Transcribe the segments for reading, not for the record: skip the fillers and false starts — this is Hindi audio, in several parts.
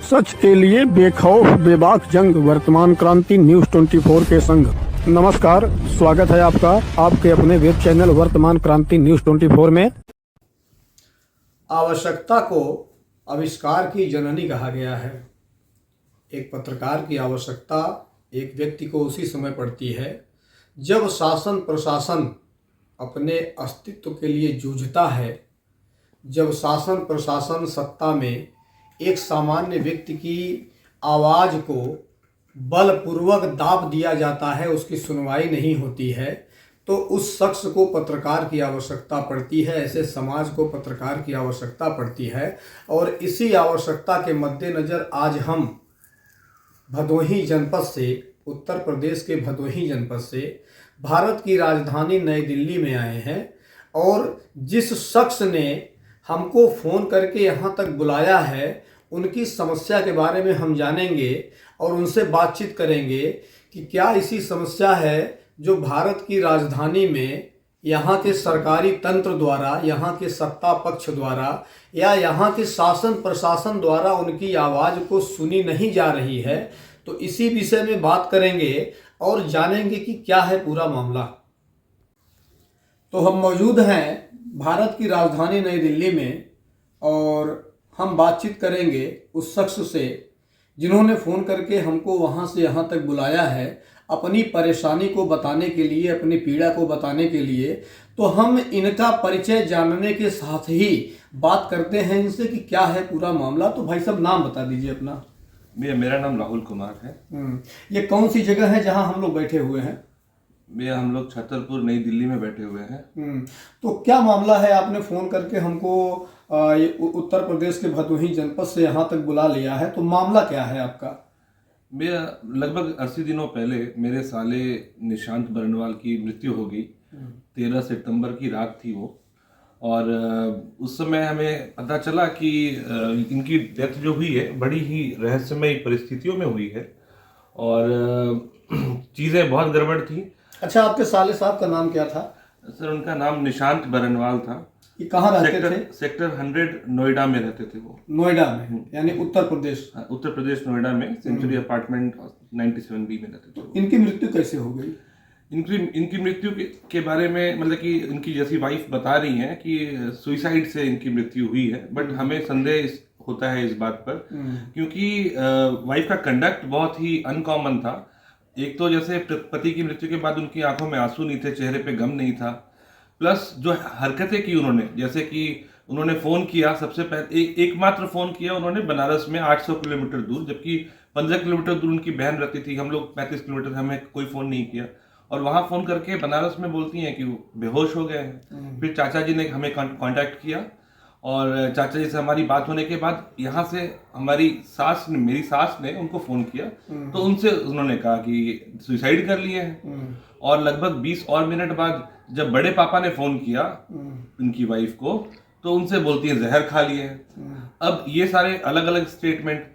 सच के लिए बेखौफ बेबाक जंग, वर्तमान क्रांति न्यूज 24 के संग। नमस्कार, स्वागत है आपका आपके अपने वेब चैनल वर्तमान क्रांति न्यूज 24 में। आवश्यकता को आविष्कार की जननी कहा गया है। एक पत्रकार की आवश्यकता एक व्यक्ति को उसी समय पड़ती है जब शासन प्रशासन अपने अस्तित्व के लिए जूझता है, जब शासन प्रशासन सत्ता में एक सामान्य व्यक्ति की आवाज़ को बलपूर्वक दाब दिया जाता है, उसकी सुनवाई नहीं होती है, तो उस शख्स को पत्रकार की आवश्यकता पड़ती है। ऐसे समाज को पत्रकार की आवश्यकता पड़ती है। और इसी आवश्यकता के मद्देनज़र आज हम भदोही जनपद से, उत्तर प्रदेश के भदोही जनपद से भारत की राजधानी नई दिल्ली में आए हैं। और जिस शख्स ने हमको फ़ोन करके यहाँ तक बुलाया है, उनकी समस्या के बारे में हम जानेंगे और उनसे बातचीत करेंगे कि क्या ऐसी समस्या है जो भारत की राजधानी में यहाँ के सरकारी तंत्र द्वारा, यहाँ के सत्ता पक्ष द्वारा या यहाँ के शासन प्रशासन द्वारा उनकी आवाज़ को सुनी नहीं जा रही है। तो इसी विषय में बात करेंगे और जानेंगे कि क्या है पूरा मामला। तो हम मौजूद हैं भारत की राजधानी नई दिल्ली में और हम बातचीत करेंगे उस शख्स से जिन्होंने फ़ोन करके हमको वहाँ से यहाँ तक बुलाया है, अपनी परेशानी को बताने के लिए, अपनी पीड़ा को बताने के लिए। तो हम इनका परिचय जानने के साथ ही बात करते हैं इनसे कि क्या है पूरा मामला। तो भाई साहब, नाम बता दीजिए अपना। मेरा नाम राहुल कुमार है। ये कौन सी जगह है जहाँ हम लोग बैठे हुए हैं? हम लोग छतरपुर नई दिल्ली में बैठे हुए हैं। तो क्या मामला है? आपने फ़ोन करके हमको उत्तर प्रदेश के भदोही जनपद से यहाँ तक बुला लिया है, तो मामला क्या है आपका? मेरा लगभग 80 दिनों पहले मेरे साले निशांत बरनवाल की मृत्यु हो गई। 13 सितंबर की रात थी वो। और उस समय हमें पता चला कि इनकी डेथ जो हुई है बड़ी ही रहस्यमय परिस्थितियों में हुई है और चीज़ें बहुत गड़बड़ थी। अच्छा, आपके साले साहब का नाम क्या था? सर, उनका नाम निशांत बरनवाल था। ये कहाँ रहते थे? सेक्टर 100 नोएडा में रहते थे वो। नोएडा में, यानी उत्तर प्रदेश? उत्तर प्रदेश नोएडा में सेंचुरी अपार्टमेंट 97B में रहते थे। इनकी मृत्यु कैसे हो गई? इनकी मृत्यु के बारे में मतलब कि इनकी जैसी वाइफ बता रही हैं कि सुइसाइड से इनकी मृत्यु हुई है। बट हमें संदेह होता है इस बात पर, क्योंकि वाइफ का कंडक्ट बहुत ही अनकॉमन था। एक तो जैसे पति की मृत्यु के बाद उनकी आंखों में आंसू नहीं थे, चेहरे पे गम नहीं था। प्लस जो हरकतें की उन्होंने, जैसे कि उन्होंने फ़ोन किया, सबसे पहले एकमात्र फ़ोन किया उन्होंने बनारस में 800 किलोमीटर दूर, जबकि 15 किलोमीटर दूर उनकी बहन रहती थी। हम लोग 35 किलोमीटर, हमें कोई फ़ोन नहीं किया। और वहाँ फ़ोन करके बनारस में बोलती हैं कि वो बेहोश हो गए हैं। फिर चाचा जी ने हमें कांटेक्ट किया और चाचा जी से हमारी बात होने के बाद यहाँ से हमारी मेरी सास ने उनको फ़ोन किया, तो उनसे उन्होंने कहा कि सुसाइड कर लिए हैं। और लगभग 20 और मिनट बाद जब बड़े पापा ने फ़ोन किया उनकी वाइफ को, तो उनसे बोलती है जहर खा लिए हैं। अब ये सारे अलग अलग स्टेटमेंट।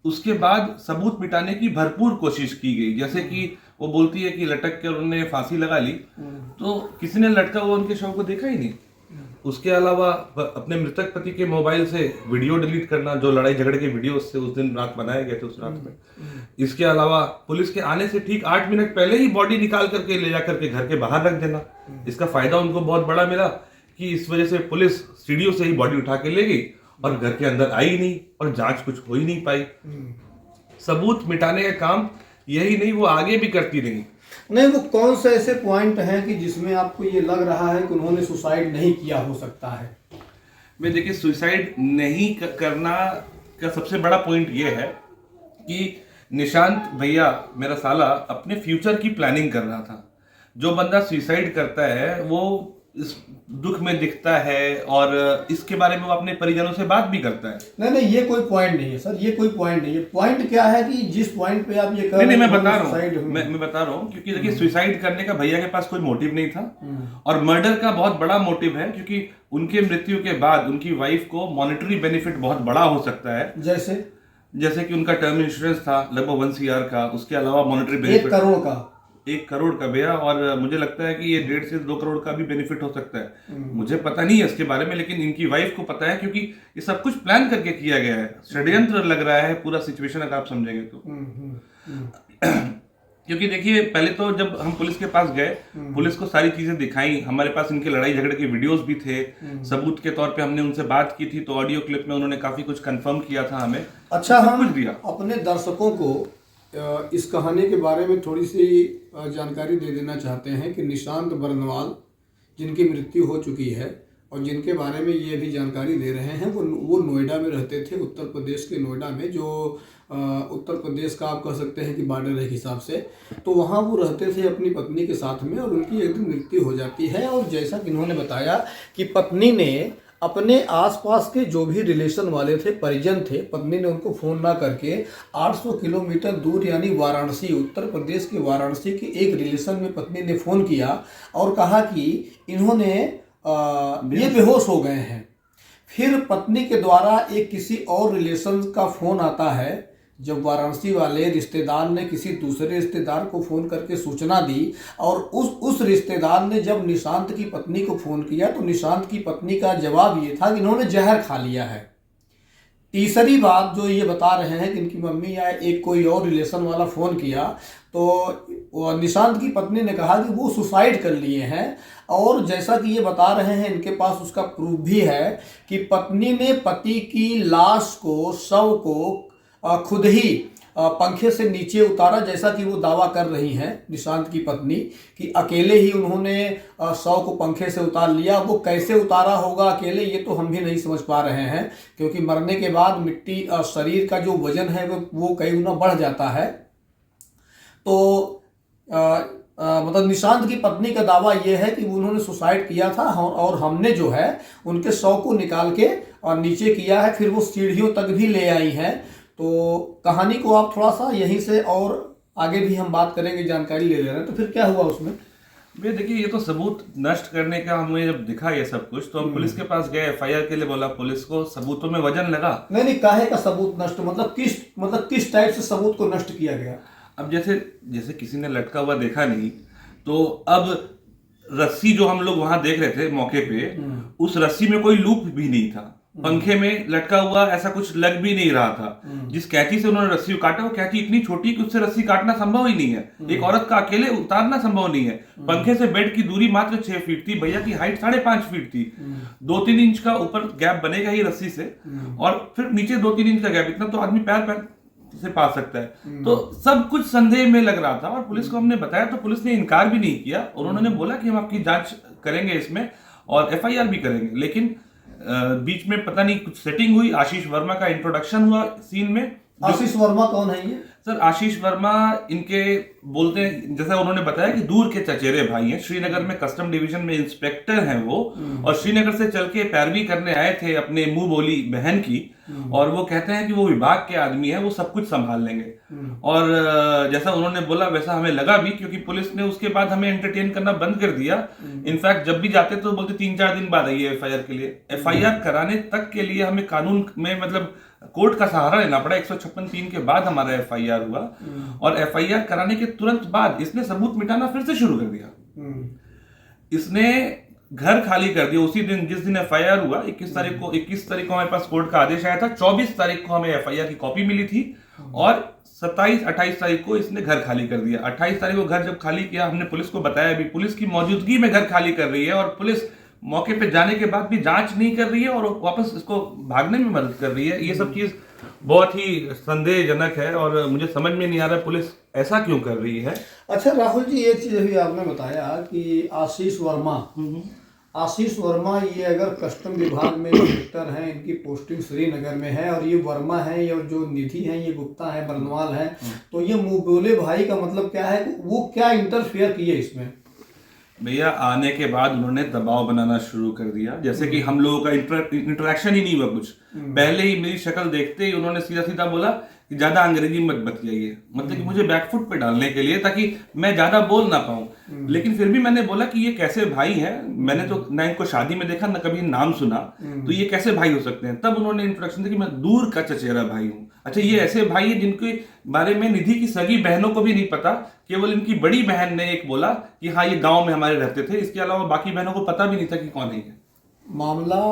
उसके बाद सबूत मिटाने की भरपूर कोशिश की गई, जैसे कि वो बोलती है कि लटक कर उन्होंने फांसी लगा ली, तो किसी ने लटका हुआ उनके शव को देखा ही नहीं। उसके अलावा अपने मृतक पति के मोबाइल से वीडियो डिलीट करना, जो लड़ाई झगड़े के वीडियो उससे उस दिन रात बनाए गए थे उस रात में। इसके अलावा पुलिस के आने से ठीक 8 मिनट पहले ही बॉडी निकाल करके ले जा करके घर के बाहर रख देना। इसका फायदा उनको बहुत बड़ा मिला कि इस वजह से पुलिस सीढ़ियों से ही बॉडी उठा के ले गई और घर के अंदर आई नहीं और जांच कुछ हो ही नहीं पाई। सबूत मिटाने का काम यही नहीं, वो आगे भी करती रही। नहीं, वो कौन से ऐसे पॉइंट हैं कि जिसमें आपको ये लग रहा है कि उन्होंने सुसाइड नहीं किया हो सकता है? मैं देखिए, सुसाइड नहीं करना का सबसे बड़ा पॉइंट ये है कि निशांत भैया, मेरा साला, अपने फ्यूचर की प्लानिंग कर रहा था। जो बंदा सुसाइड करता है वो इस दुख में दिखता है और इसके बारे में वो अपने परिजनों से बात भी करता है। नहीं, ये कोई पॉइंट नहीं है सर, ये कोई पॉइंट नहीं है। पॉइंट क्या है कि जिस पॉइंट पे आप ये कर रहे हैं, मैं बता रहा हूँ क्योंकि देखिए, सुसाइड करने का भैया के पास कोई मोटिव नहीं था और मर्डर का बहुत बड़ा मोटिव है, क्योंकि उनके मृत्यु के बाद उनकी वाइफ को मॉनेटरी बेनिफिट बहुत बड़ा हो सकता है। जैसे कि उनका टर्म इंश्योरेंस था लगभग 1 CR का, उसके अलावा मॉनेटरी बेनिफिट 1 करोड़ का। 1 करोड़ का भैया, और मुझे लगता है कि ये 1.5 से 2 करोड़ का भी बेनिफिट हो सकता है। मुझे पता नहीं है इसके बारे में, लेकिन इनकी वाइफ को पता है, क्योंकि ये सब कुछ प्लान करके किया गया है, षड्यंत्र लग रहा है पूरा सिचुएशन, अगर आप समझेंगे तो। क्योंकि देखिए, पहले तो जब हम पुलिस के पास गए, पुलिस को सारी चीजें दिखाई, हमारे पास इनके लड़ाई झगड़े के वीडियोस भी थे, सबूत के तौर पे हमने उनसे बात की थी, तो ऑडियो क्लिप में उन्होंने काफी कुछ कंफर्म किया था हमें। अच्छा, सब हम कुछ दिया। अपने दर्शकों को इस कहानी के बारे में थोड़ी सी जानकारी दे देना चाहते हैं कि निशांत बरनवाल, जिनकी मृत्यु हो चुकी है और जिनके बारे में ये भी जानकारी दे रहे हैं, वो नोएडा में रहते थे, उत्तर प्रदेश के नोएडा में, जो उत्तर प्रदेश का आप कह सकते हैं कि बॉर्डर है हिसाब से। तो वहाँ वो रहते थे अपनी पत्नी के साथ में, और उनकी एक दिन मृत्यु हो जाती है। और जैसा कि इन्होंने बताया कि पत्नी ने अपने आसपास के जो भी रिलेशन वाले थे, परिजन थे, पत्नी ने उनको फ़ोन ना करके 800 किलोमीटर दूर यानी वाराणसी, उत्तर प्रदेश के वाराणसी के एक रिलेशन में पत्नी ने फ़ोन किया और कहा कि इन्होंने ये बेहोश हो गए हैं। फिर पत्नी के द्वारा एक किसी और रिलेशन का फ़ोन आता है। जब वाराणसी वाले रिश्तेदार ने किसी दूसरे रिश्तेदार को फ़ोन करके सूचना दी, और उस रिश्तेदार ने जब निशांत की पत्नी को फ़ोन किया, तो निशांत की पत्नी का जवाब ये था कि इन्होंने जहर खा लिया है। तीसरी बात जो ये बता रहे हैं कि इनकी मम्मी या एक कोई और रिलेशन वाला फ़ोन किया, तो निशांत की पत्नी ने कहा कि वो सुसाइड कर लिए हैं। और जैसा कि ये बता रहे हैं, इनके पास उसका प्रूफ भी है कि पत्नी ने पति की लाश को, शव को खुद ही पंखे से नीचे उतारा, जैसा कि वो दावा कर रही हैं निशांत की पत्नी कि अकेले ही उन्होंने शव को पंखे से उतार लिया। वो कैसे उतारा होगा अकेले, ये तो हम भी नहीं समझ पा रहे हैं, क्योंकि मरने के बाद मिट्टी शरीर का जो वजन है वो कई गुना बढ़ जाता है। तो मतलब निशांत की पत्नी का दावा यह है कि उन्होंने सुसाइड किया था, और हमने जो है उनके शव को निकाल के और नीचे किया है, फिर वो सीढ़ियों तक भी ले आई हैं। तो कहानी को आप थोड़ा सा यहीं से, और आगे भी हम बात करेंगे, जानकारी ले रहे हैं। तो फिर क्या हुआ उसमें? भैया देखिए, ये तो सबूत नष्ट करने का हमें जब दिखा ये सब कुछ, तो हम पुलिस के पास गए, एफआईआर के लिए बोला, पुलिस को सबूतों में वजन लगा। नहीं, काहे का सबूत नष्ट, मतलब किस टाइप से सबूत को नष्ट किया गया? अब जैसे किसी ने लटका हुआ देखा नहीं, तो अब रस्सी जो हम लोग वहां देख रहे थे मौके पे, उस रस्सी में कोई लूप भी नहीं था, पंखे में लटका हुआ ऐसा कुछ लग भी नहीं रहा था। जिस कैंची से उन्होंने रस्सी को काटा, वो कैंची इतनी छोटी कि उससे रस्सी काटना संभव ही नहीं है, एक औरत का अकेले उतारना संभव नहीं है। पंखे से बेड की दूरी मात्र 6 फीट थी, भैया की हाइट 5.5 फीट थी, 2-3 इंच का ऊपर गैप बनेगा ही रस्सी से, और फिर नीचे 2-3 इंच का गैप, इतना तो आदमी पैर से पा सकता है। तो सब कुछ संदेह में लग रहा था, और पुलिस को हमने बताया तो पुलिस ने इनकार भी नहीं किया, और उन्होंने बोला कि हम आपकी जांच करेंगे इसमें और एफआईआर भी करेंगे। लेकिन बीच में पता नहीं कुछ सेटिंग हुई, आशीष वर्मा का इंट्रोडक्शन हुआ सीन में। आशीष वर्मा कौन है ये? सर, आशीष वर्मा इनके बोलते हैं, जैसा उन्होंने बताया कि दूर के चचेरे भाई हैं, श्रीनगर में कस्टम डिवीजन में इंस्पेक्टर हैं वो, और श्रीनगर से चल के पैरवी करने आए थे अपने मुंह बोली बहन की, और वो कहते हैं कि वो विभाग के आदमी है, वो सब कुछ संभाल लेंगे। और जैसा उन्होंने बोला वैसा हमें लगा भी, क्योंकि पुलिस ने उसके बाद हमें एंटरटेन करना बंद कर दिया। इनफैक्ट जब भी जाते तो बोलते 3-4 दिन बाद आइए एफआईआर के लिए। एफआईआर कराने तक के लिए हमें कानून में, मतलब कोर्ट का सहारा लेना पड़ा। 156(3) के बाद हमारा एफआईआर हुआ, और एफआईआर कराने के तुरंत बाद इसने सबूत मिटाना फिर से शुरू कर दिया। इसने घर खाली कर दिया उसी दिन जिस दिन एफआईआर हुआ। 21 तारीख को हमारे पास कोर्ट का आदेश आया था, 24 तारीख को हमें एफआईआर की कॉपी मिली थी, और 27-28 तारीख को इसने घर खाली कर दिया। 28 तारीख को घर जब खाली किया, हमने पुलिस को बताया भी, पुलिस की मौजूदगी में घर खाली कर रही है, और पुलिस मौके पे जाने के बाद भी जांच नहीं कर रही है, और वापस इसको भागने में मदद कर रही है। ये सब चीज बहुत ही संदेहजनक है, और मुझे समझ में नहीं आ रहा पुलिस ऐसा क्यों कर रही है। अच्छा राहुल जी, एक चीज अभी आपने बताया कि आशीष वर्मा ये अगर कस्टम विभाग में इंस्पेक्टर हैं, इनकी पोस्टिंग श्रीनगर में है, और ये वर्मा है, और जो निधि है ये गुप्ता है, बरनवाल है, तो ये मुंह बोले भाई का मतलब क्या है? वो क्या इंटरफेयर किए इसमें? भैया आने के बाद उन्होंने दबाव बनाना शुरू कर दिया, जैसे कि हम लोगों का इंटरेक्शन ही नहीं हुआ कुछ। पहले ही मेरी शक्ल देखते ही उन्होंने सीधा सीधा बोला कि ज्यादा अंग्रेजी मत बतियाइए, मतलब कि मुझे बैकफुट पे डालने के लिए, ताकि मैं ज्यादा बोल ना पाऊं। लेकिन फिर भी मैंने बोला कि ये कैसे भाई हैं, मैंने तो ना इनको शादी में देखा ना कभी नाम सुना, तो ये कैसे भाई हो सकते हैं। तब उन्होंने इंट्रोडक्शन दी कि मैं दूर का चचेरा भाई हूँ। अच्छा, ये ऐसे भाई है जिनके बारे में निधि की सगी बहनों को भी नहीं पता, केवल इनकी बड़ी बहन ने एक बोला कि हाँ ये गांव में हमारे रहते थे, इसके अलावा बाकी बहनों को पता भी नहीं था कि कौन है ये। मामला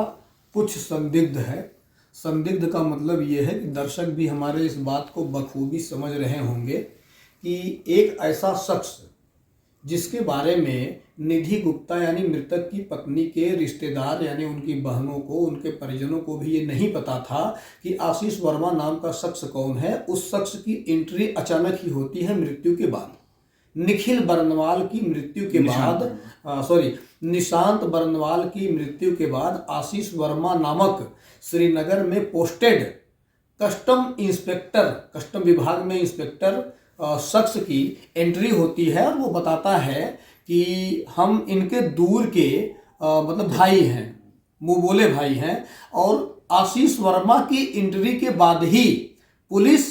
कुछ संदिग्ध है। संदिग्ध का मतलब ये है कि दर्शक भी हमारे इस बात को बखूबी समझ रहे होंगे कि एक ऐसा शख्स जिसके बारे में निधि गुप्ता यानी मृतक की पत्नी के रिश्तेदार यानी उनकी बहनों को, उनके परिजनों को भी ये नहीं पता था कि आशीष वर्मा नाम का शख्स कौन है। उस शख्स की एंट्री अचानक ही होती है मृत्यु के बाद। निखिल बरनवाल की मृत्यु के बाद निशांत बरनवाल की मृत्यु के बाद आशीष वर्मा नामक श्रीनगर में पोस्टेड कस्टम विभाग में इंस्पेक्टर शख्स की एंट्री होती है और वो बताता है कि हम इनके दूर के मतलब भाई हैं, मुंह बोले भाई हैं। और आशीष वर्मा की एंट्री के बाद ही पुलिस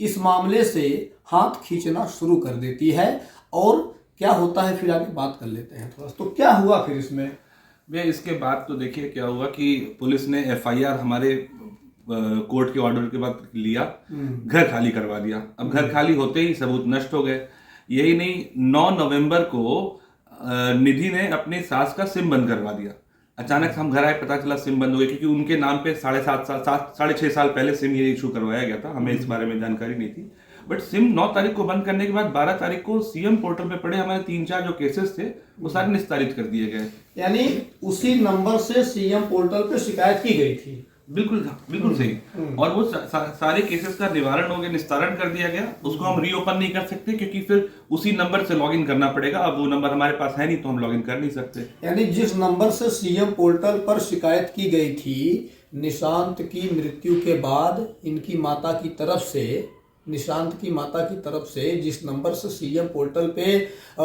इस मामले से हाथ खींचना शुरू कर देती है। और क्या होता है फिर आगे बात कर लेते हैं थोड़ा। तो क्या हुआ फिर इसमें? भैया इसके बाद तो देखिए क्या हुआ कि पुलिस ने एफआईआर हमारे कोर्ट के ऑर्डर के बाद लिया, घर खाली करवा दिया। अब घर खाली होते ही सबूत नष्ट हो गए। यही नहीं, 9 नवंबर को निधि ने अपनी सास का सिम बंद करवा दिया। अचानक हम घर आए, पता चला सिम बंद हो गई, क्योंकि उनके नाम पे 6.5 साल पहले सिम ये इशू करवाया गया था। हमें इस बारे में जानकारी नहीं थी। बट सिम 9 तारीख को बंद करने के बाद 12 तारीख को सीएम पोर्टल पे पड़े हमारे 3-4 जो केसेस थे वो सारे निस्तारित कर दिए गए। यानी उसी नंबर से सीएम पोर्टल पे शिकायत की गई थी। बिल्कुल सही। और वो सारे केसेस का निवारण हो गया, निस्तारण कर दिया गया। उसको हम रीओपन नहीं कर सकते क्योंकि फिर उसी नंबर से लॉगिन करना पड़ेगा। अब वो नंबर हमारे पास है नहीं तो हम लॉगिन कर नहीं सकते। यानी जिस नंबर से सीएम पोर्टल पर शिकायत की गई थी निशांत की मृत्यु के बाद, इनकी माता की तरफ से, निशांत की माता की तरफ से जिस नंबर से सीएम पोर्टल पे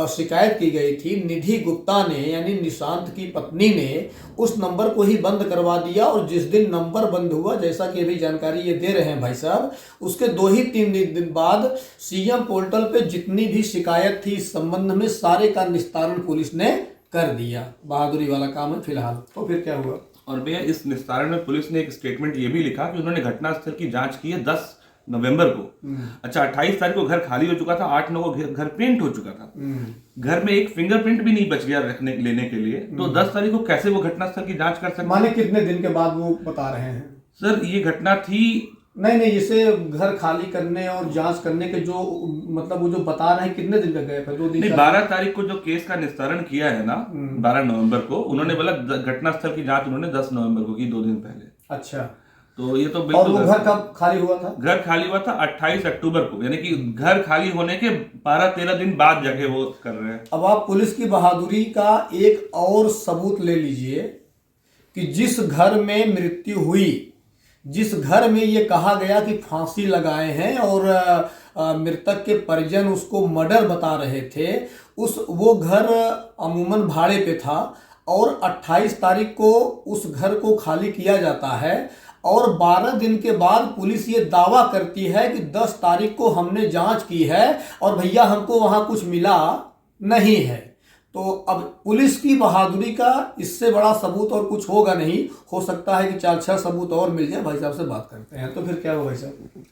शिकायत की गई थी, निधि गुप्ता ने यानी निशांत की पत्नी ने उस नंबर को ही बंद करवा दिया। और जिस दिन नंबर बंद हुआ, जैसा कि अभी जानकारी ये दे रहे हैं भाई साहब, उसके 2-3 दिन बाद सीएम पोर्टल पे जितनी भी शिकायत थी इस संबंध में सारे का निस्तारण पुलिस ने कर दिया। बहादुरी वाला काम है फिलहाल। तो फिर क्या हुआ? और भैया इस निस्तारण में पुलिस ने एक स्टेटमेंट ये भी लिखा कि उन्होंने घटनास्थल की जांच की है 10 नवंबर को। अच्छा, 28 तारीख को घर खाली हो चुका था, 8 9 को घर पेंट हो चुका था। घर में एक फिंगरप्रिंट भी नहीं बच गया लेने के लिए। तो 10 तारीख को कैसे वो घटनास्थल की जांच कर सकते? माने कितने दिन के बाद वो बता रहे हैं? सर ये घटना थी नहीं, इसे घर खाली करने और जांच करने के जो मतलब वो जो बता रहे हैं कितने दिन तक गए? 2 दिन? नहीं, 12 तारीख को जो केस का निस्तारण किया है ना, 12 नवंबर को, उन्होंने बोला घटनास्थल की जांच उन्होंने 10 नवंबर को की, 2 दिन पहले। अच्छा, तो ये तो और बिल्कुल। वो घर कब खाली हुआ था? घर खाली हुआ था 28 अक्टूबर को, यानी कि घर खाली होने के 12-13 दिन बाद जाके वो कर रहे हैं। अब आप पुलिस की बहादुरी का एक और सबूत ले लीजिए कि जिस घर में मृत्यु हुई, जिस घर में ये कहा गया कि फांसी लगाए हैं और मृतक के परिजन उसको मर्डर बता रहे थे, वो घर अमूमन भाड़े पे था। और 28 तारीख को उस घर को खाली किया जाता है और 12 दिन के बाद पुलिस ये दावा करती है कि 10 तारीख को हमने जांच की है और भैया हमको वहां कुछ मिला नहीं है। तो अब पुलिस की बहादुरी का इससे बड़ा सबूत और कुछ होगा नहीं। हो सकता है कि 4-6 सबूत और मिल जाए। भाई साहब से बात करते हैं। तो फिर क्या हुआ भाई साहब?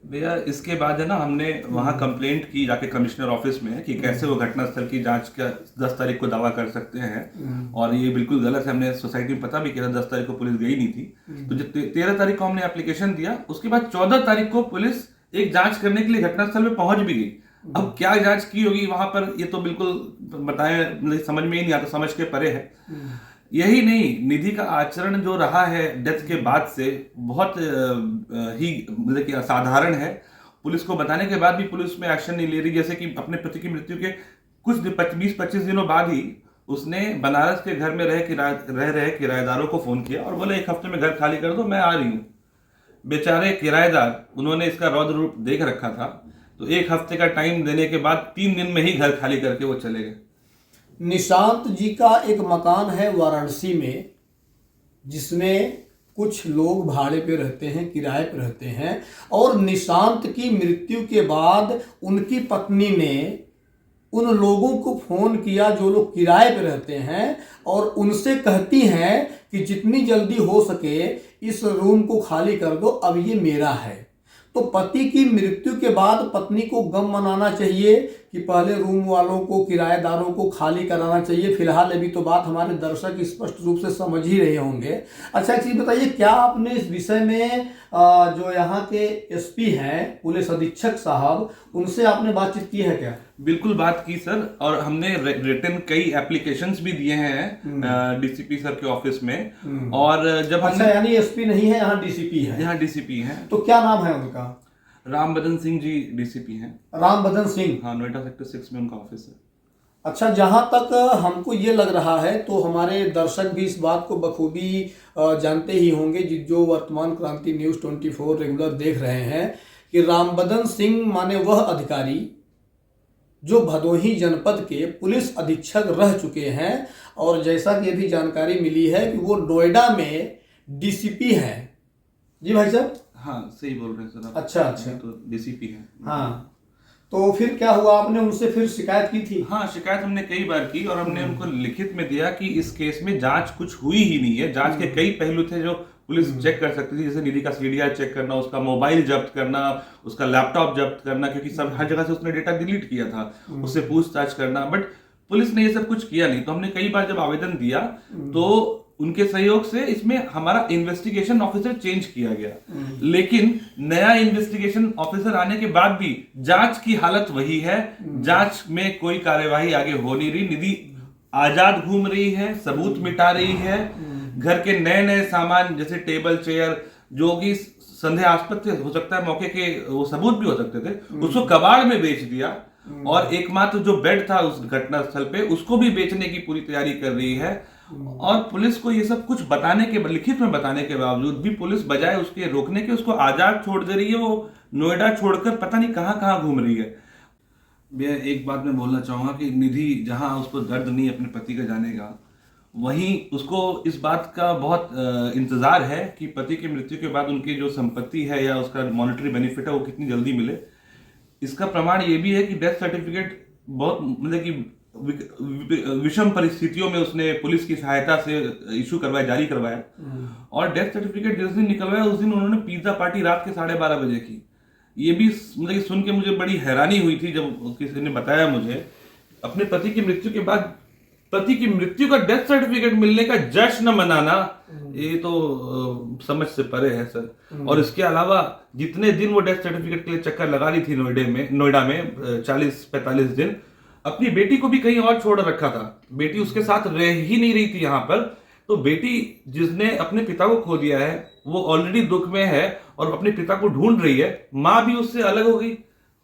भैया इसके बाद है ना, हमने वहाँ कंप्लेंट की जाके कमिश्नर ऑफिस में कि कैसे वो घटनास्थल की जांच का 10 तारीख को दावा कर सकते हैं, और ये बिल्कुल गलत है। हमने सोसाइटी में पता भी किया, 10 तारीख को पुलिस गई नहीं थी। तो जब 13 तारीख को हमने एप्लीकेशन दिया, उसके बाद 14 तारीख को पुलिस एक जांच करने के लिए घटनास्थल में पहुंच भी गई। अब क्या जांच की होगी वहां पर, ये तो बिल्कुल बताएं समझ में ही नहीं आता, समझ के परे है। यही नहीं, निधि का आचरण जो रहा है डेथ के बाद से बहुत ही मतलब कि असाधारण है। पुलिस को बताने के बाद भी पुलिस में एक्शन नहीं ले रही। जैसे कि अपने पति की मृत्यु के कुछ 20-25 दिनों बाद ही उसने बनारस के घर में रह रहे किराएदारों को फोन किया और बोले 1 हफ्ते में घर खाली कर दो, मैं आ रही हूँ। बेचारे किराएदार, उन्होंने इसका रौद्र रूप देख रखा था। तो 1 हफ्ते का टाइम देने के बाद 3 दिन में ही घर खाली करके वो चले गए। निशांत जी का एक मकान है वाराणसी में, जिसमें कुछ लोग भाड़े पे रहते हैं, किराए पे रहते हैं, और निशांत की मृत्यु के बाद उनकी पत्नी ने उन लोगों को फोन किया जो लोग किराए पे रहते हैं, और उनसे कहती हैं कि जितनी जल्दी हो सके इस रूम को खाली कर दो, अब ये मेरा है। तो पति की मृत्यु के बाद पत्नी को गम मनाना चाहिए कि पहले रूम वालों को, किराएदारों को खाली कराना चाहिए। फिलहाल अभी तो बात हमारे दर्शक स्पष्ट रूप से समझ ही रहे होंगे। अच्छा, एक चीज़ बताइए, क्या आपने इस विषय में जो यहाँ के एसपी हैं, पुलिस अधीक्षक साहब, उनसे आपने बातचीत की है क्या? बिल्कुल बात की सर, और हमने रिटन कई एप्लीकेशंस भी दिए हैं डीसीपी सर के ऑफिस में। और जब अच्छा, यानी एसपी नहीं है, यहाँ डीसीपी है? यहाँ डीसीपी हैं। तो क्या नाम है उनका? रामबदन सिंह जी डीसीपी हैं। रामबदन सिंह? हाँ, नोएडा सेक्टर 6 में उनका ऑफिस है। अच्छा, जहाँ तक हमको ये लग रहा है, तो हमारे दर्शक भी इस बात को बखूबी जानते ही होंगे जो वर्तमान क्रांति न्यूज़ 24 रेगुलर देख रहे हैं, कि रामबदन सिंह माने वह अधिकारी जो भदोही जनपद के पुलिस अधीक्षक रह चुके हैं, और जैसा कि अभी जानकारी मिली है कि वो नोएडा में डीसीपी हैं। जी भाई साहब? हाँ, सही बोल रहे हैं सर आप। अच्छा अच्छा, तो डीसीपी हैं। हाँ, तो फिर क्या हुआ? आपने उनसे फिर शिकायत की थी? हाँ, शिकायत हमने कई बार की, और हमने उनको लिखित में दिया कि इस केस में जांच कुछ हुई ही नहीं है। जांच के कई पहलू थे जो पुलिस चेक कर सकती थी, जैसे निधि का सीडीआर चेक करना, उसका मोबाइल जब्त करना, उसका लैपटॉप जब्त करना, क्योंकि सब हर जगह से उसने डेटा डिलीट किया था, उससे पूछताछ करना, बट पुलिस ने ये सब कुछ किया नहीं। तो हमने कई बार जब आवेदन दिया तो उनके सहयोग से इसमें हमारा इन्वेस्टिगेशन ऑफिसर चेंज किया गया, लेकिन नया इन्वेस्टिगेशन ऑफिसर आने के बाद भी जांच की हालत वही है। जांच में कोई कार्यवाही आगे हो नहीं रही। निधि आजाद घूम रही है, सबूत मिटा रही है, घर के नए नए सामान जैसे टेबल चेयर जो कि संदेहास्पद हो सकता है, मौके के वो सबूत भी हो सकते थे, उसको कबाड़ में बेच दिया, और एकमात्र जो बेड था उस घटना स्थल पे उसको भी बेचने की पूरी तैयारी कर रही है। और पुलिस को ये सब कुछ बताने के, लिखित में बताने के बावजूद भी पुलिस बजाय उसके रोकने के उसको आजाद छोड़ दे रही है। वो नोएडा छोड़कर पता नहीं कहां कहां घूम रही है। मैं एक बात मैं बोलना चाहूंगा कि निधि जहां उसको दर्द नहीं अपने पति का जाने का, वहीं उसको इस बात का बहुत इंतजार है कि पति की मृत्यु के बाद उनकी जो संपत्ति है या उसका मॉनेटरी बेनिफिट है वो कितनी जल्दी मिले। इसका प्रमाण ये भी है कि डेथ सर्टिफिकेट बहुत, मतलब कि विषम परिस्थितियों में उसने पुलिस की सहायता से इशू करवाया, जारी करवाया, और डेथ सर्टिफिकेट जिस दिन निकलवाया उस दिन उन्होंने पिज्जा पार्टी रात के 12:30 बजे की। ये भी मतलब सुन के मुझे बड़ी हैरानी हुई थी जब किसी ने बताया मुझे, अपने पति की मृत्यु के बाद पति की मृत्यु का डेथ सर्टिफिकेट मिलने का जश्न मनाना, ये तो समझ से परे है सर। और इसके अलावा जितने दिन वो डेथ सर्टिफिकेट के लिए चक्कर लगा ली थी नोएडा में 40-45 दिन, अपनी बेटी को भी कहीं और छोड़ रखा था। बेटी उसके साथ रह ही नहीं रही थी यहाँ पर। तो बेटी जिसने अपने पिता को खो दिया है वो ऑलरेडी दुख में है और अपने पिता को ढूंढ रही है। माँ भी उससे अलग हो गई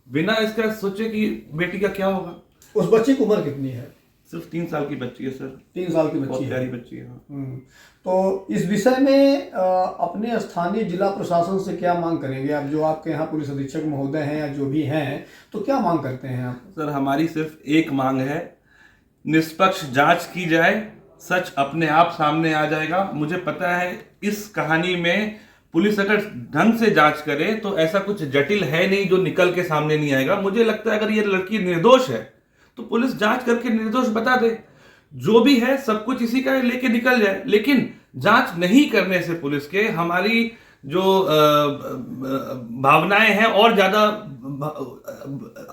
बिना इसका सोचे कि बेटी का क्या होगा। उस बच्ची की उम्र कितनी है? सिर्फ 3 साल की बच्ची है सर। 3 साल की बच्ची बहुत है? प्यारी बच्ची है। तो इस विषय में अपने स्थानीय जिला प्रशासन से क्या मांग करेंगे आप, जो आपके यहाँ पुलिस अधीक्षक महोदय हैं या जो भी हैं, तो क्या मांग करते हैं आप? सर हमारी सिर्फ एक मांग है, निष्पक्ष जांच की जाए, सच अपने आप सामने आ जाएगा। मुझे पता है इस कहानी में पुलिस अगर ढंग से जांच करे तो ऐसा कुछ जटिल है नहीं जो निकल के सामने नहीं आएगा। मुझे लगता है अगर ये लड़की निर्दोष है तो पुलिस जांच करके निर्दोष बता दे, जो भी है सब कुछ इसी का लेके निकल जाए। लेकिन जांच नहीं करने से पुलिस के हमारी जो भावनाएं हैं और ज्यादा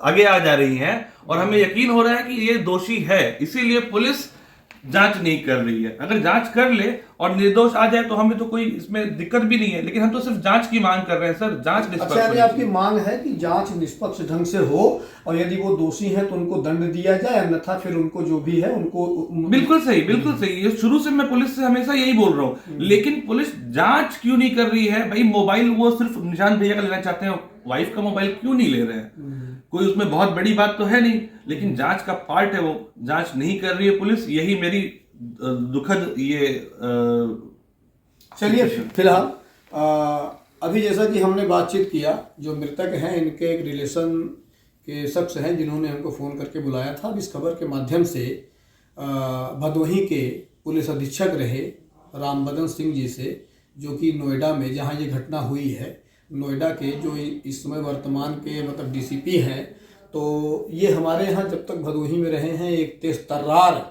आगे आ जा रही हैं और हमें यकीन हो रहा है कि ये दोषी है, इसीलिए पुलिस जांच नहीं कर रही है। अगर जांच कर ले और निर्दोष आ जाए तो हमें तो कोई इसमें दिक्कत भी नहीं है, लेकिन हम तो सिर्फ जांच की मांग कर रहे हैं सर। जांच निष्पक्ष। अच्छा, यानी आपकी मांग है कि जांच निष्पक्ष ढंग से हो और यदि वो दोषी हैं तो उनको दंड दिया जाए, अन्यथा फिर उनको जो भी है उनको। बिल्कुल सही, बिल्कुल सही। ये शुरू से मैं पुलिस से हमेशा यही बोल रहा हूँ, लेकिन पुलिस जांच क्यों नहीं कर रही है? भाई मोबाइल वो सिर्फ निशांत भैया का लेना चाहते हैं, वाइफ का मोबाइल क्यों नहीं ले रहे हैं? कोई उसमें बहुत बड़ी बात तो है नहीं, लेकिन जांच का पार्ट है, वो जांच नहीं कर रही है पुलिस। यही मेरी दुखद ये चलिए फिलहाल अभी जैसा कि हमने बातचीत किया, जो मृतक हैं इनके एक रिलेशन के शख्स हैं जिन्होंने हमको फ़ोन करके बुलाया था। इस खबर के माध्यम से भदोही के पुलिस अधीक्षक रहे रामबदन सिंह जी से जो कि नोएडा में जहाँ ये घटना हुई है, नोएडा के जो इस समय वर्तमान के मतलब डीसीपी हैं, तो ये हमारे यहाँ जब तक भदोही में रहे हैं एक तेज तर्रार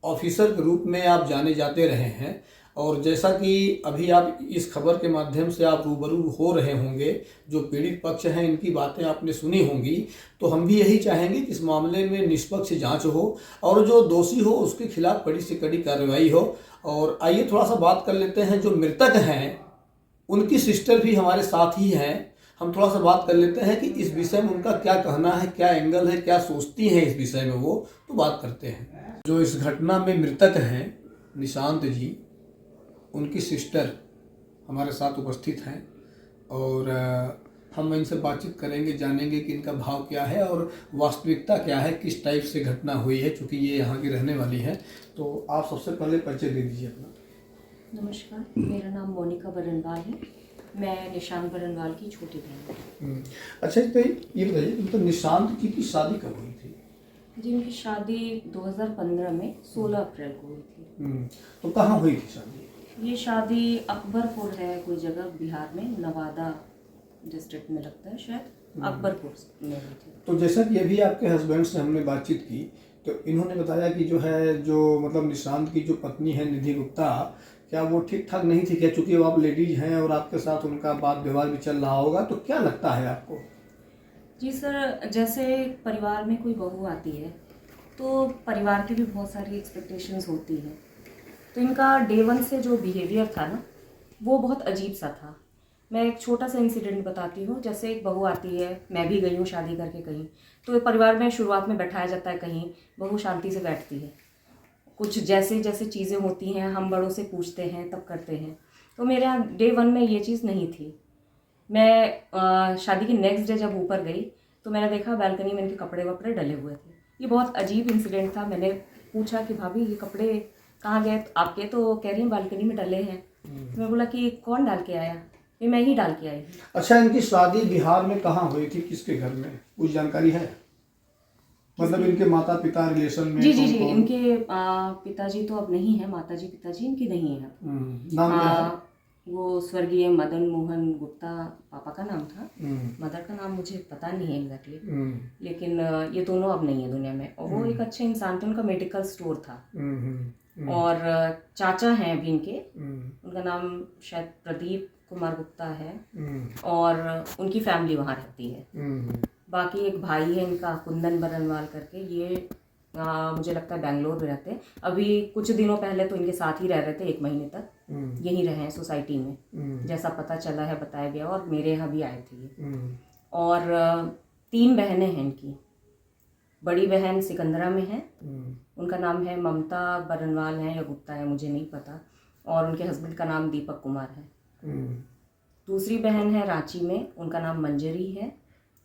ऑफिसर के रूप में आप जाने जाते रहे हैं। और जैसा कि अभी आप इस खबर के माध्यम से आप रूबरू हो रहे होंगे, जो पीड़ित पक्ष हैं इनकी बातें आपने सुनी होंगी, तो हम भी यही चाहेंगे कि इस मामले में निष्पक्ष जांच हो और जो दोषी हो उसके खिलाफ कड़ी से कड़ी कार्रवाई हो। और आइए थोड़ा सा बात कर लेते हैं, जो मृतक हैं उनकी सिस्टर भी हमारे साथ ही हैं, हम थोड़ा सा बात कर लेते हैं कि इस विषय में उनका क्या कहना है, क्या एंगल है, क्या सोचती हैं इस विषय में, वो तो बात करते हैं। जो इस घटना में मृतक हैं निशांत जी, उनकी सिस्टर हमारे साथ उपस्थित हैं और हम इनसे बातचीत करेंगे, जानेंगे कि इनका भाव क्या है और वास्तविकता क्या है, किस टाइप से घटना हुई है, चूँकि ये यहाँ की रहने वाली हैं। तो आप सबसे पहले परिचय दे दीजिए अपना। नमस्कार, मेरा नाम मोनिका बरनवाल है। मैं निशांत बरनवाल की छोटी बहन हूँ। अच्छा, तो ये बताइए तो निशांत की शादी कब हुई थी? जी, उनकी शादी 2015 में 16 अप्रैल को हुई थी। तो कहाँ हुई थी शादी? ये शादी अकबरपुर है कोई जगह बिहार में, नवादा डिस्ट्रिक्ट में लगता है शायद, अकबरपुर में हुई थी। तो जैसा कि अभी आपके हस्बैंड से हमने बातचीत की, तो इन्होंने बताया कि जो है जो मतलब निशांत की जो पत्नी है निधि गुप्ता, क्या वो ठीक ठाक नहीं थी क्या? चूँकि वो आप लेडीज हैं और आपके साथ उनका बात व्यवहार भी चल रहा होगा, तो क्या लगता है आपको? जी सर, जैसे परिवार में कोई बहू आती है तो परिवार की भी बहुत सारी एक्सपेक्टेशंस होती हैं। तो इनका डे 1 से जो बिहेवियर था ना, वो बहुत अजीब सा था। मैं एक छोटा सा इंसिडेंट बताती हूँ। जैसे एक बहू आती है, मैं भी गई हूँ शादी करके कहीं, तो परिवार में शुरुआत में बैठाया जाता है कहीं, बहू शांति से बैठती है, कुछ जैसे जैसे चीज़ें होती हैं हम बड़ों से पूछते हैं तब करते हैं। तो मेरे यहाँ डे 1 में ये चीज़ नहीं थी। मैं शादी की नेक्स्ट डे जब ऊपर गई तो मैंने देखा बालकनी में इनके कपड़े वपड़े डले हुए थे। ये बहुत अजीब इंसिडेंट था। मैंने पूछा कि भाभी ये कपड़े कहाँ गए आपके? तो कह रही हैं बालकनी में डले हैं। तो मैं बोला कि कौन डाल के आया? ये मैं ही डाल के आई हूँ। अच्छा, इनकी शादी बिहार में कहाँ हुई थी, किसके घर में, कुछ जानकारी है? मतलब इनके माता पिता रिलेशन में? जी जी जी, इनके पिताजी तो अब नहीं है, माताजी पिताजी इनकी नहीं है। नाम क्या है? वो स्वर्गीय मदन मोहन गुप्ता पापा का नाम था। मदर का नाम मुझे पता नहीं है एग्जैक्टली, लेकिन ये दोनों अब नहीं है दुनिया में। और वो एक अच्छे इंसान थे, उनका मेडिकल स्टोर था। और चाचा हैं अभी इनके, उनका नाम शायद प्रदीप कुमार गुप्ता है, और उनकी फैमिली वहाँ रहती है। बाकी एक भाई है इनका कुंदन बरनवाल करके, ये मुझे लगता है बेंगलोर में रहते हैं। अभी कुछ दिनों पहले तो इनके साथ ही रह रहे थे, 1 महीने तक यहीं रहे हैं सोसाइटी में, जैसा पता चला है बताया गया, और मेरे यहाँ भी आए थे ये। और 3 बहनें हैं इनकी। बड़ी बहन सिकंदरा में है, उनका नाम है ममता बरनवाल है या गुप्ता है मुझे नहीं पता, और उनके हस्बैंड का नाम दीपक कुमार है। दूसरी बहन है रांची में, उनका नाम मंजरी है,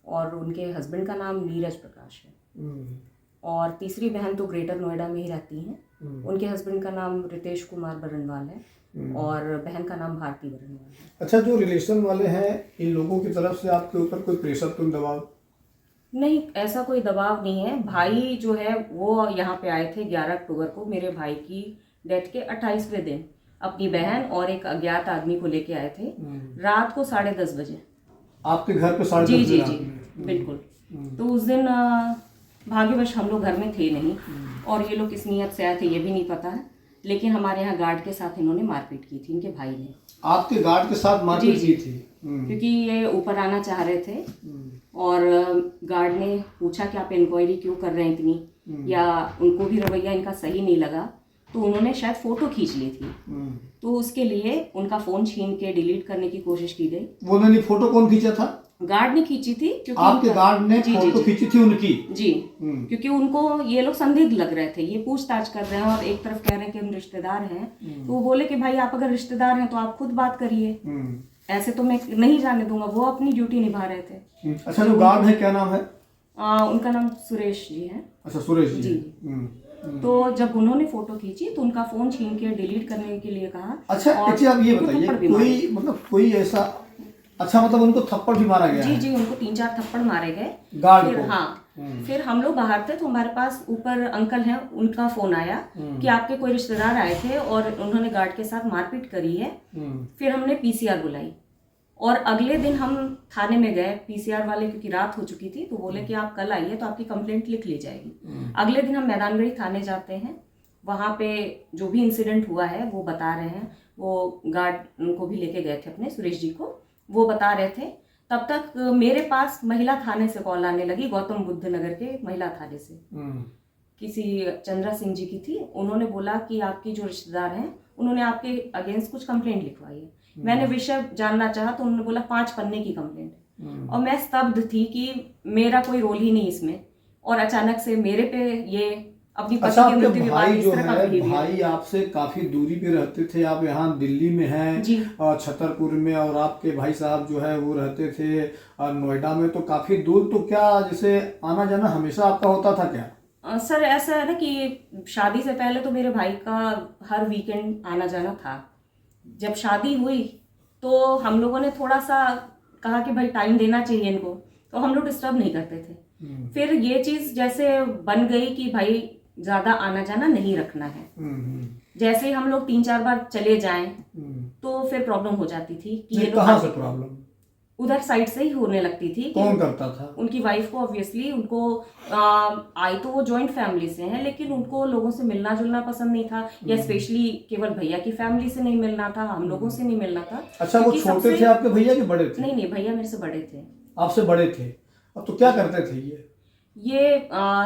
और उनके हस्बैंड का नाम नीरज प्रकाश है। और तीसरी बहन तो ग्रेटर नोएडा में ही रहती हैं, उनके हस्बैंड का नाम रितेश कुमार बरनवाल है, और बहन का नाम भारती बरनवाल है। अच्छा, जो रिलेशन वाले हैं इन लोगों की तरफ से आपके ऊपर कोई प्रेशर, कोई दबाव? नहीं, ऐसा कोई दबाव नहीं है। भाई जो है वो यहाँ पे आए थे 11 अक्टूबर को, मेरे भाई की डेथ के 28वें दिन, अपनी बहन और एक अज्ञात आदमी को लेके आए थे रात को 10:30 बजे आपके घर पे 10:30 जी बजे? जी जी बिल्कुल। तो उस दिन भाग्यवश हम लोग घर में थे नहीं, और ये लोग किस नियत से आए थे ये भी नहीं पता है, लेकिन हमारे यहाँ गार्ड के साथ इन्होंने मारपीट की थी, इनके भाई ने। आपके गार्ड के साथ मारपीट की थी? क्योंकि ये ऊपर आना चाह रहे थे, और गार्ड ने पूछा कि आप इंक्वायरी क्यों कर रहे हैं इतनी, या उनको भी रवैया इनका सही नहीं लगा, तो उन्होंने शायद फोटो खींच ली थी। तो उसके लिए उनका फोन छीन के डिलीट करने की कोशिश की गई। वो नहीं, फोटो कौन खींचा था? गार्ड ने खींची थी, क्योंकि आपके गार्ड ने फोटो खींची थी उनकी? जी, क्योंकि उनको ये लोग संदिग्ध लग रहे थे, ये पूछताछ कर रहे हैं, और एक तरफ कह रहे हैं कि हम रिश्तेदार हैं। तो वो बोले कि भाई आप अगर रिश्तेदार हैं तो आप खुद बात करिए, ऐसे तो मैं नहीं जाने दूंगा। वो अपनी ड्यूटी निभा रहे थे। अच्छा, जो गार्ड है क्या नाम है? उनका नाम सुरेश जी है। अच्छा, सुरेश जी। तो जब उन्होंने फोटो खींची तो उनका फोन छीन के डिलीट करने के लिए कहा। अच्छा, आप ये बताइए, कोई मतलब कोई ऐसा अच्छा, मतलब उनको थप्पड़ भी मारा गया जी है? जी, उनको 3-4 थप्पड़ मारे गए गार्ड फिर। को? हाँ, फिर हम लोग बाहर थे तो हमारे पास ऊपर अंकल हैं, उनका फोन आया कि आपके कोई रिश्तेदार आए थे और उन्होंने गार्ड के साथ मारपीट करी है। फिर हमने पीसीआर बुलाई और अगले दिन हम थाने में गए। पीसीआर वाले, क्योंकि रात हो चुकी थी, तो बोले कि आप कल आइए तो आपकी कंप्लेंट लिख ली जाएगी। अगले दिन हम मैदानगढ़ी थाने जाते हैं, वहाँ पे जो भी इंसिडेंट हुआ है वो बता रहे हैं। वो गार्ड को भी लेके गए थे अपने, सुरेश जी को, वो बता रहे थे। तब तक मेरे पास महिला थाने से कॉल आने लगी, गौतम बुद्ध नगर के महिला थाने से। किसी चंद्रा सिंह जी की थी। उन्होंने बोला कि आपकी जो रिश्तेदार हैं उन्होंने आपके अगेंस्ट कुछ कंप्लेंट लिखवाई है। मैंने विषय जानना चाहा तो उन्होंने बोला 5 पन्ने की कंप्लेंट है। और मैं स्तब्ध थी कि मेरा कोई रोल ही नहीं इसमें, और अचानक से मेरे पे ये अपनी पति अच्छा, की मृत्यु के बाद भाई इस जो तरह का है, behavior। भाई आपसे काफी दूरी पे रहते थे, आप यहाँ दिल्ली में हैं जी। छतरपुर में, और आपके भाई साहब जो है वो रहते थे नोएडा में, तो काफी दूर। तो क्या जैसे आना जाना हमेशा आपका होता था क्या? सर ऐसा है ना कि शादी से पहले तो मेरे भाई का हर वीकेंड आना जाना था। जब शादी हुई तो हम लोगों ने थोड़ा सा कहा कि भाई टाइम देना चाहिए इनको, तो हम लोग डिस्टर्ब नहीं करते थे। फिर ये चीज जैसे बन गई कि भाई ज्यादा आना जाना नहीं रखना है। जैसे ही हम लोग 3-4 बार चले जाएं तो फिर प्रॉब्लम हो जाती थी कि ये लोग कहाँ से प्रॉब्लम? उधर साइड से ही होने लगती थी। कौन करता था? उनकी वाइफ को। ऑब्वियसली उनको आई तो वो जॉइंट फैमिली से हैं, लेकिन उनको लोगों से मिलना जुलना पसंद नहीं था, या स्पेशली केवल भैया की फैमिली से नहीं मिलना था, हम लोगों से नहीं मिलना था। अच्छा, वो छोटे थे आपके भैया के बड़े थे? नहीं नहीं, भैया मेरे से बड़े थे। आपसे बड़े थे। अब तो क्या करते थे ये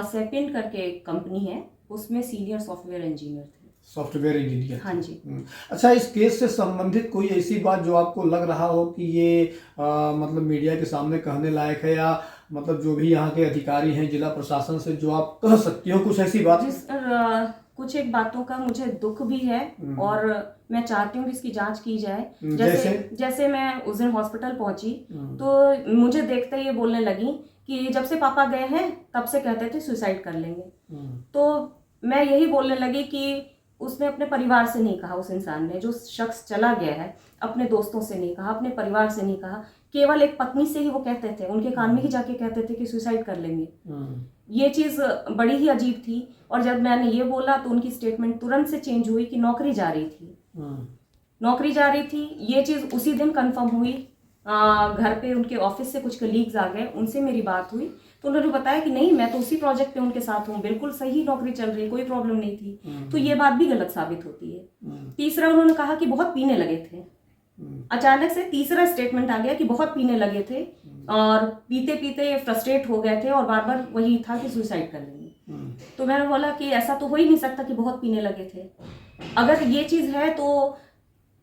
सेपिन करके एक कंपनी है, उसमें सीनियर सॉफ्टवेयर इंजीनियर थे। Software engineer? हाँ जी। अच्छा, इस केस से संबंधित कोई ऐसी बात जो आपको लग रहा हो कि ये मतलब मीडिया के सामने कहने लायक है, या मतलब जो भी यहाँ के अधिकारी हैं जिला प्रशासन से, जो आप कह सकती हो कुछ ऐसी बात? कुछ एक बातों का मुझे दुख भी है और मैं चाहती हूँ कि इसकी जांच की जाए। जैसे मैं उस दिन हॉस्पिटल पहुंची तो मुझे देखते ही ये बोलने लगी कि जब से पापा गए हैं तब से कहते थे सुसाइड कर लेंगे। तो मैं यही बोलने लगी कि उसने अपने परिवार से नहीं कहा, उस इंसान ने, जो शख्स चला गया है, अपने दोस्तों से नहीं कहा, अपने परिवार से नहीं कहा, केवल एक पत्नी से ही वो कहते थे, उनके कान में ही जाके कहते थे कि सुसाइड कर लेंगे। ये चीज बड़ी ही अजीब थी। और जब मैंने ये बोला तो उनकी स्टेटमेंट तुरंत से चेंज हुई कि नौकरी जा रही थी। नौकरी जा रही थी, ये चीज उसी दिन कंफर्म हुई। घर पे उनके ऑफिस से कुछ कलीग्स आ गए, उनसे मेरी बात हुई तो उन्होंने बताया कि नहीं, मैं तो उसी प्रोजेक्ट पे उनके साथ हूँ, बिल्कुल सही नौकरी चल रही, कोई प्रॉब्लम नहीं थी। तो ये बात भी गलत साबित होती है। तीसरा, उन्होंने कहा कि बहुत पीने लगे थे। अचानक से तीसरा स्टेटमेंट आ गया कि बहुत पीने लगे थे और पीते पीते फ्रस्ट्रेट हो गए थे और बार बार वही था कि सुसाइड कर लेंगे। तो मैंने बोला कि ऐसा तो हो ही नहीं सकता कि बहुत पीने लगे थे। अगर ये चीज है तो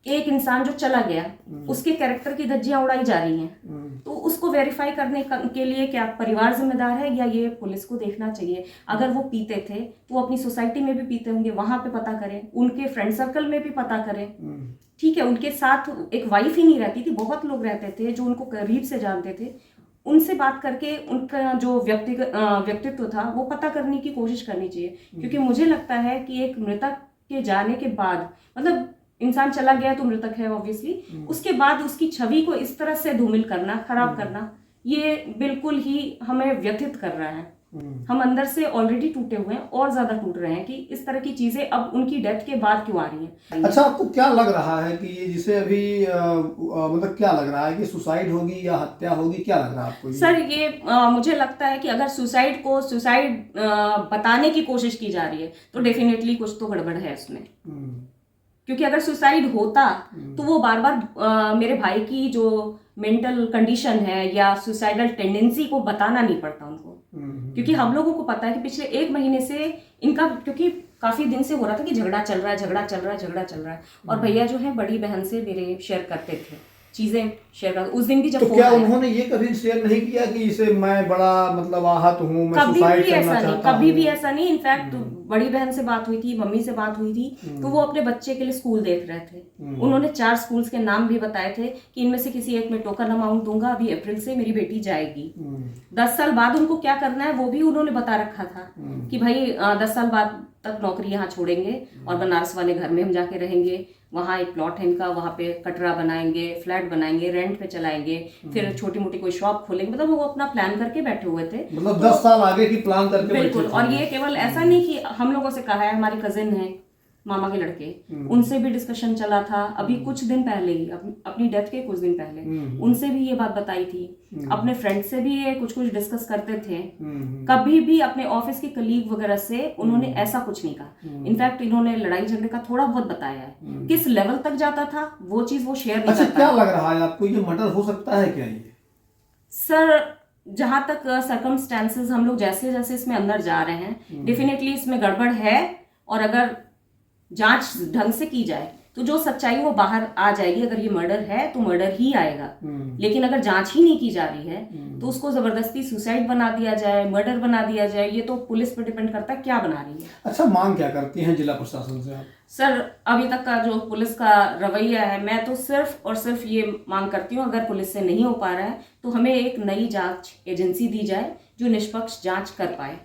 एक इंसान जो चला गया उसके कैरेक्टर की धज्जियां उड़ाई जा रही हैं, तो उसको वेरीफाई करने के लिए क्या परिवार जिम्मेदार है या ये पुलिस को देखना चाहिए। अगर वो पीते थे तो वो अपनी सोसाइटी में भी पीते होंगे, वहां पे पता करें, उनके फ्रेंड सर्कल में भी पता करें। ठीक है, उनके साथ एक वाइफ ही नहीं रहती थी, बहुत लोग रहते थे जो उनको करीब से जानते थे, उनसे बात करके उनका जो व्यक्तित्व था वो पता करने की कोशिश करनी चाहिए। क्योंकि मुझे लगता है कि एक मृतक के जाने के बाद, मतलब इंसान चला गया तो मृतक है ऑब्वियसली, उसके बाद उसकी छवि को इस तरह से धूमिल करना, खराब करना, ये बिल्कुल ही हमें व्यथित कर रहा है। हम अंदर से ऑलरेडी टूटे हुए हैं और ज्यादा टूट रहे हैं कि इस तरह की चीजें अब उनकी डेथ के बाद क्यों आ रही हैं। अच्छा, आपको क्या लग रहा है कि ये जिसे अभी मतलब क्या लग रहा है कि सुसाइड होगी या हत्या होगी, क्या लग रहा है आपको? सर ये मुझे लगता है कि अगर सुसाइड को सुसाइड बताने की कोशिश की जा रही है तो डेफिनेटली कुछ तो गड़बड़ है उसमें। क्योंकि अगर सुसाइड होता तो वो बार बार मेरे भाई की जो मेंटल कंडीशन है या सुसाइडल टेंडेंसी को बताना नहीं पड़ता उनको। क्योंकि हम लोगों को पता है कि पिछले 1 महीने से इनका, क्योंकि काफी दिन से हो रहा था कि झगड़ा चल रहा है, झगड़ा चल रहा है, झगड़ा चल रहा है। और भैया जो है बड़ी बहन से मेरे शेयर करते थे चीजें, शेयर कर, उस दिन भी जब तो क्या उन्होंने ये कभी शेयर नहीं किया कि इसे मैं बड़ा मतलब आहत हूँ, मैं सुसाइड करना चाहता हूँ? कभी भी ऐसा नहीं। इनफैक्ट बड़ी बहन से बात हुई थी, मम्मी से बात हुई थी, तो वो अपने बच्चे के लिए स्कूल देख रहे थे। उन्होंने 4 स्कूल्स के नाम भी बताए थे कि इनमें से किसी एक में टोकन अमाउंट दूंगा, अभी अप्रैल से मेरी बेटी जाएगी। 10 साल बाद उनको क्या करना है वो भी उन्होंने बता रखा था कि भाई 10 साल बाद तक नौकरी यहाँ छोड़ेंगे और बनारस वाले घर में हम जाके रहेंगे। वहाँ एक प्लॉट है इनका, वहाँ पे कटरा बनाएंगे, फ्लैट बनाएंगे, रेंट पे चलाएंगे, फिर छोटी मोटी कोई शॉप खोलेंगे, मतलब वो अपना प्लान करके बैठे हुए थे। मतलब 10 साल आगे की प्लान करके बिल्कुल। और ये केवल ऐसा नहीं कि हम लोगों से कहा है, हमारी कजिन है मामा के लड़के, उनसे भी डिस्कशन चला था अभी कुछ दिन पहले ही, अपनी डेथ के कुछ दिन पहले उनसे भी ये बात बताई थी, अपने फ्रेंड से भी ये कुछ कुछ डिस्कस करते थे। कभी भी अपने ऑफिस के कलीग वगैरह से उन्होंने ऐसा कुछ नहीं कहा। इनफैक्ट इन्होंने लड़ाई झगड़े का थोड़ा बहुत बताया है, किस लेवल तक जाता था वो चीज वो शेयर नहीं करता। क्या लग रहा है आपको, ये मर्डर हो सकता है क्या? ये सर जहां तक सर्कमस्टेंसेस हम लोग जैसे जैसे इसमें अंदर जा रहे हैं, डेफिनेटली इसमें गड़बड़ है, और अगर जांच ढंग से की जाए तो जो सच्चाई वो बाहर आ जाएगी। अगर ये मर्डर है तो मर्डर ही आएगा, लेकिन अगर जांच ही नहीं की जा रही है तो उसको जबरदस्ती सुसाइड बना दिया जाए, मर्डर बना दिया जाए, ये तो पुलिस पर डिपेंड करता है क्या बना रही है। अच्छा, मांग क्या करती हैं जिला प्रशासन से आप? सर अभी तक का जो पुलिस का रवैया है, मैं तो सिर्फ और सिर्फ ये मांग करती हूँ, अगर पुलिस से नहीं हो पा रहा है तो हमें एक नई जांच एजेंसी दी जाए जो निष्पक्ष जांच कर पाए।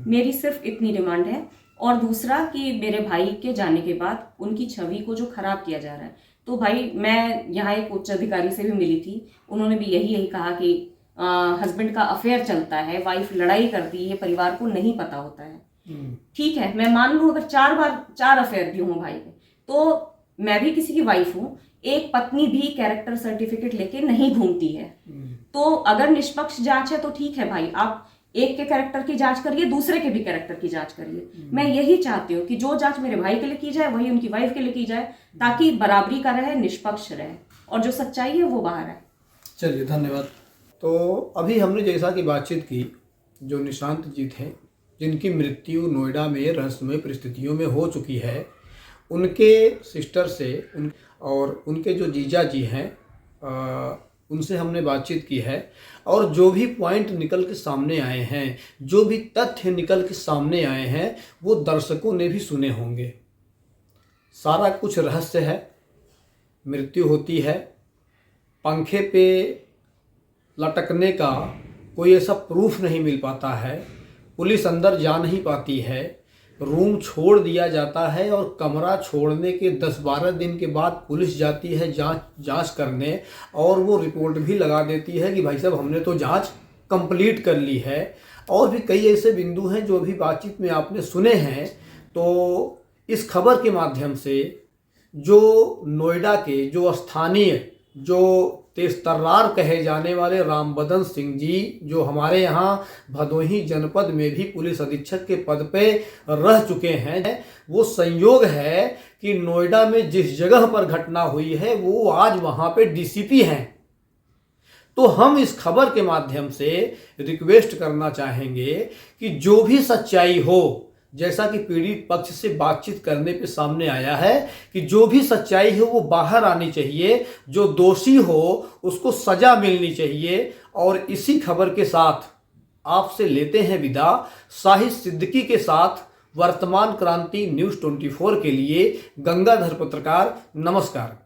मेरी सिर्फ इतनी डिमांड है। और दूसरा कि मेरे भाई के जाने के बाद उनकी छवि को जो खराब किया जा रहा है, तो भाई मैं यहाँ एक उच्च अधिकारी से भी मिली थी, उन्होंने भी यही कहा कि हस्बैंड का अफेयर चलता है, वाइफ लड़ाई करती है, परिवार को नहीं पता होता है। ठीक है, मैं मान लूँ अगर 4 अफेयर भी हूँ भाई के, तो मैं भी किसी की वाइफ हूँ, एक पत्नी भी कैरेक्टर सर्टिफिकेट लेके नहीं घूमती है। तो अगर निष्पक्ष जांच है तो ठीक है भाई, आप एक के कैरेक्टर की जांच करिए, दूसरे के भी कैरेक्टर की जांच करिए। मैं यही चाहती हूँ कि जो जांच मेरे भाई के लिए की जाए वही उनकी वाइफ के लिए की जाए, ताकि बराबरी का रहे, निष्पक्ष रहे, और जो सच्चाई है वो बाहर आए। चलिए, धन्यवाद। तो अभी हमने जैसा कि बातचीत की, जो निशांत जी थे जिनकी मृत्यु नोएडा में रहस्यमय परिस्थितियों में हो चुकी है, उनके सिस्टर से और उनके जो जीजा जी हैं उनसे हमने बातचीत की है, और जो भी पॉइंट निकल के सामने आए हैं, जो भी तथ्य निकल के सामने आए हैं, वो दर्शकों ने भी सुने होंगे। सारा कुछ रहस्य है, मृत्यु होती है, पंखे पे लटकने का कोई ऐसा प्रूफ नहीं मिल पाता है, पुलिस अंदर जा नहीं पाती है, रूम छोड़ दिया जाता है, और कमरा छोड़ने के 10-12 दिन के बाद पुलिस जाती है जांच करने, और वो रिपोर्ट भी लगा देती है कि भाई साहब हमने तो जांच कंप्लीट कर ली है। और भी कई ऐसे बिंदु हैं जो अभी बातचीत में आपने सुने हैं। तो इस खबर के माध्यम से जो नोएडा के जो स्थानीय जो तेजतर्रार कहे जाने वाले रामबदन सिंह जी, जो हमारे यहाँ भदोही जनपद में भी पुलिस अधीक्षक के पद पे रह चुके हैं, वो संयोग है कि नोएडा में जिस जगह पर घटना हुई है वो आज वहाँ पे डीसीपी हैं। तो हम इस खबर के माध्यम से रिक्वेस्ट करना चाहेंगे कि जो भी सच्चाई हो, जैसा कि पीड़ित पक्ष से बातचीत करने पे सामने आया है, कि जो भी सच्चाई है वो बाहर आनी चाहिए, जो दोषी हो उसको सजा मिलनी चाहिए। और इसी खबर के साथ आपसे लेते हैं विदा, शाहिद सिद्दीकी के साथ वर्तमान क्रांति न्यूज़ 24 के लिए गंगाधर पत्रकार। नमस्कार।